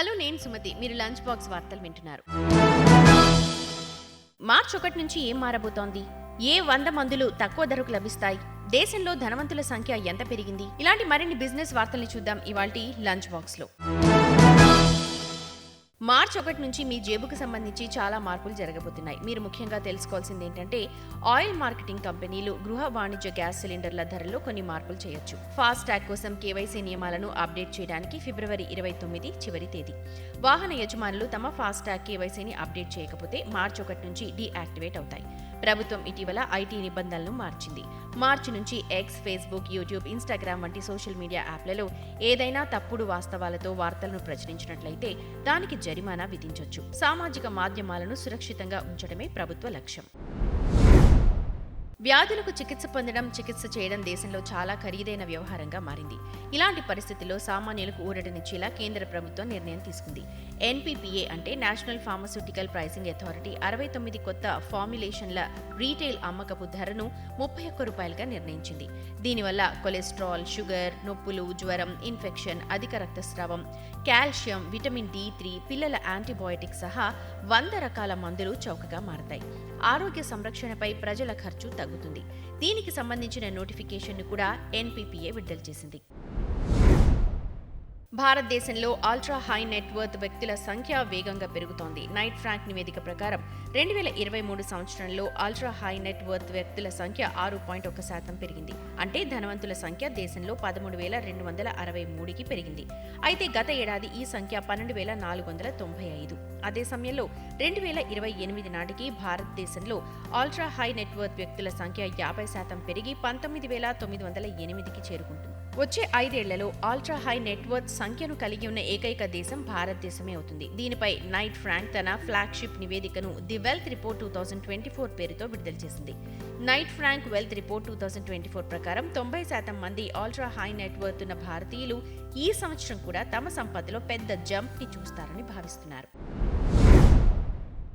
Hello, నేను సుమతి. మీరు lunch box వార్తలు వింటున్నారు. మార్చి 1 నుంచి ఏం మారబోతోంది? ఏ 100 మందులు తక్కువ ధరకు లభిస్తాయి? దేశంలో ధనవంతుల సంఖ్య ఎంత పెరిగింది? ఇలాంటి మరిన్ని బిజినెస్ వార్తల్ని చూద్దాం ఇవాల్టి లంచ్ బాక్స్ లో. మార్చి 1 నుంచి మీ జేబుకు సంబంధించి చాలా మార్పులు జరగబోతున్నాయి. మీరు ముఖ్యంగా తెలుసుకోవాల్సింది ఏంటంటే, ఆయిల్ మార్కెటింగ్ కంపెనీలు గృహ వాణిజ్య గ్యాస్ సిలిండర్ల ధరల్లో కొన్ని మార్పులు చేయొచ్చు. ఫాస్ట్ ట్యాగ్ కోసం కేవైసీ నియమాలను అప్డేట్ చేయడానికి ఫిబ్రవరి 29 చివరి తేదీ. వాహన యజమానులు తమ ఫాస్ట్ ట్యాగ్ కేవైసీని అప్డేట్ చేయకపోతే మార్చి 1 నుంచి డీయాక్టివేట్ అవుతాయి. ప్రభుత్వం ఇటీవల ఐటీ నిబంధనలను మార్చింది. మార్చి నుంచి ఎక్స్, ఫేస్బుక్, యూట్యూబ్, ఇన్స్టాగ్రామ్ వంటి సోషల్ మీడియా యాప్లలో ఏదైనా తప్పుడు వాస్తవాలతో వార్తలను ప్రచురించినట్లయితే దానికి జరిమానా విధించొచ్చు. సామాజిక మాధ్యమాలను సురక్షితంగా ఉంచడమే ప్రభుత్వ లక్ష్యం. వ్యాధులకు చికిత్స పొందడం, చికిత్స చేయడం దేశంలో చాలా ఖరీదైన వ్యవహారంగా మారింది. ఇలాంటి పరిస్థితుల్లో సామాన్యులకు ఊరటనిచ్చేలా కేంద్ర ప్రభుత్వం నిర్ణయం తీసుకుంది. ఎన్పీపీఏ అంటే నేషనల్ ఫార్మాస్యూటికల్ ప్రైసింగ్ అథారిటీ 69 కొత్త ఫార్ములేషన్ల రీటైల్ అమ్మకపు ధరను ₹31గా నిర్ణయించింది. దీనివల్ల కొలెస్ట్రాల్, షుగర్, నొప్పులు, జ్వరం, ఇన్ఫెక్షన్, అధిక రక్తస్రావం, కాల్షియం, విటమిన్ D3, పిల్లల యాంటీబయాటిక్ సహా 100 రకాల మందులు చౌకగా మారతాయి. ఆరోగ్య సంరక్షణపై ప్రజల ఖర్చు తగ్గుతుంది. దీనికి సంబంధించిన నోటిఫికేషన్ను కూడా ఎన్పీపీఏ విడుదల చేసింది. భారతదేశంలో అల్ట్రా హై నెట్వర్త్ వ్యక్తుల సంఖ్య వేగంగా పెరుగుతోంది. నైట్ ఫ్రాంక్ నివేదిక ప్రకారం 2023 సంవత్సరంలో అల్ట్రా హై నెట్వర్త్ వ్యక్తుల సంఖ్య 6.1% పెరిగింది. అంటే ధనవంతుల సంఖ్య దేశంలో 13,263కి పెరిగింది. అయితే గత ఏడాది ఈ సంఖ్య 12,495. అదే సమయంలో 2028 నాటికి భారతదేశంలో అల్ట్రా హై నెట్వర్త్ వ్యక్తుల సంఖ్య 50% పెరిగి 19,908కి చేరుకుంటుంది. వచ్చే 5 ఏళ్లలో అల్ట్రా హై నెట్వర్త్ సంఖ్యను కలిగి ఉన్న ఏకైక దేశం భారతదేశమే అవుతుంది. దీనిపై నైట్ ఫ్రాంక్ తన ఫ్లాగ్షిప్ నివేదికను ది వెల్త్ రిపోర్ట్ 2024 పేరుతో విడుదల చేసింది. నైట్ ఫ్రాంక్ వెల్త్ రిపోర్ట్ 2024 ప్రకారం 90% మంది అల్ట్రా హై నెట్వర్త్ ఉన్న భారతీయులు ఈ సంవత్సరం కూడా తమ సంపదలో పెద్ద జంప్ ని చూస్తారని భావిస్తున్నారు.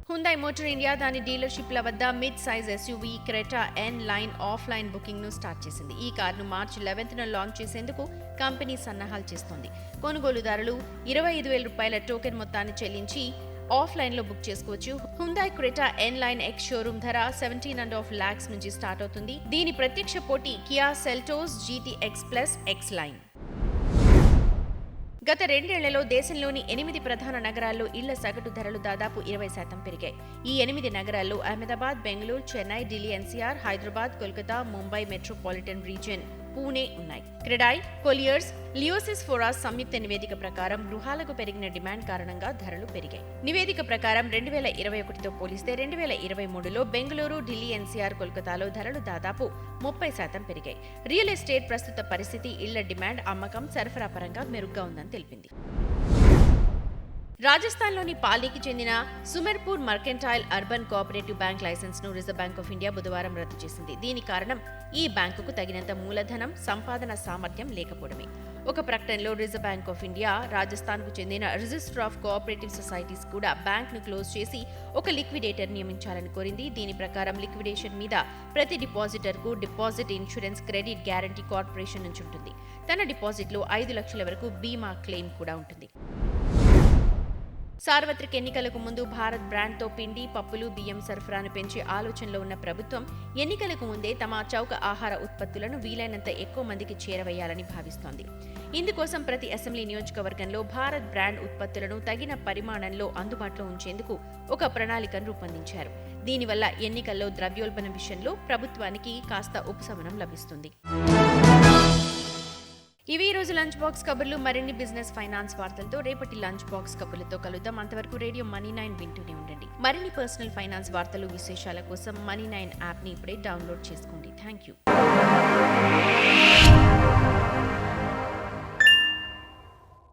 హ్యుందాయ్ మోటార్ ఇండియా దాని డీలర్షిప్ల వద్ద mid size SUV Creta N line offline booking ను స్టార్ట్ చేసింది. ఈ కారును మార్చి 11న లాంచ్ చేసేందుకు కంపెనీ సన్నాహాలు చేస్తోంది. కొనుగోలుదారులు ₹25,000 టోకెన్ మొత్తాన్ని చెల్లించి ఆఫ్లైన్ లో బుక్ చేసుకోవచ్చు. Hyundai Creta N line ex showroom ధర 17.5 lakhs నుంచి స్టార్ట్ అవుతుంది. దీని ప్రత్యక్ష పోటీ Kia Seltos GT-X plus X line. గత 2 ఏళ్లలో దేశంలోని 8 ప్రధాన నగరాల్లో ఇళ్ల సగటు ధరలు దాదాపు 20% పెరిగాయి. ఈ 8 నగరాల్లో Ahmedabad, Bengaluru, Chennai, Delhi NCR, Hyderabad, Kolkata, Mumbai metropolitan region, Pune ఉన్నాయి. క్రెడాయ్, కొలియర్స్, లియోసిస్ ఫోరాస్ సంయుక్త నివేదిక ప్రకారం గృహాలకు పెరిగిన డిమాండ్ కారణంగా ధరలు పెరిగాయి. నివేదిక ప్రకారం 2021తో పోలిస్తే 2023లో బెంగళూరు, ఢిల్లీ NCR, కోల్కతాలో ధరలు దాదాపు 30% పెరిగాయి. రియల్ ఎస్టేట్ ప్రస్తుత పరిస్థితి ఇళ్ల డిమాండ్, అమ్మకం, సరఫరా పరంగా మెరుగ్గా ఉందని తెలిపింది. రాజస్థాన్లోని పాలీకి చెందిన Sumerpur mercantile urban cooperative bank licence ను రిజర్వ్ బ్యాంక్ ఆఫ్ ఇండియా బుధవారం రద్దు చేసింది. దీని కారణం ఈ బ్యాంకుకు తగినంత మూలధనం, సంపాదన సామర్థ్యం లేకపోవడమే. ఒక ప్రకటనలో రిజర్వ్ బ్యాంక్ ఆఫ్ ఇండియా రాజస్థాన్కు చెందిన రిజిస్టర్ ఆఫ్ కోఆపరేటివ్ సొసైటీస్ కూడా బ్యాంక్ను క్లోజ్ చేసి ఒక లిక్విడేటర్ నియమించాలని కోరింది. దీని ప్రకారం లిక్విడేషన్ మీద ప్రతి డిపాజిటర్కు deposit insurance credit guarantee corporation నుంచి ఉంటుంది. తన డిపాజిట్లో 5 లక్షల వరకు బీమా క్లెయిమ్ కూడా ఉంటుంది. సార్వత్రిక ఎన్నికలకు ముందు భారత్ బ్రాండ్తో పిండి, పప్పులు, బియ్యం సరఫరాను పెంచే ఆలోచనలో ఉన్న ప్రభుత్వం ఎన్నికలకు ముందే తమ చౌక ఆహార ఉత్పత్తులను వీలైనంత ఎక్కువ మందికి చేరవేయాలని భావిస్తోంది. ఇందుకోసం ప్రతి అసెంబ్లీ నియోజకవర్గంలో భారత్ బ్రాండ్ ఉత్పత్తులను తగిన పరిమాణంలో అందుబాటులో ఉంచేందుకు ఒక ప్రణాళికను రూపొందించారు. దీనివల్ల ఎన్నికల్లో ద్రవ్యోల్బణం విషయంలో ప్రభుత్వానికి కాస్త ఉపశమనం లభిస్తుంది. ఇవి ఈ రోజు లంచ్ బాక్స్ కబుర్లు. మరిన్ని బిజినెస్, ఫైనాన్స్ వార్తలతో రేపటి లంచ్ బాక్స్ కబుర్లతో కలుద్దాం. అంతవరకు రేడియో Money9 వింటూనే ఉండండి. మరిన్ని పర్సనల్ ఫైనాన్స్ వార్తలు, విశేషాల కోసం Money9 యాప్ ని ఇప్పుడే డౌన్లోడ్ చేసుకోండి. Thank you.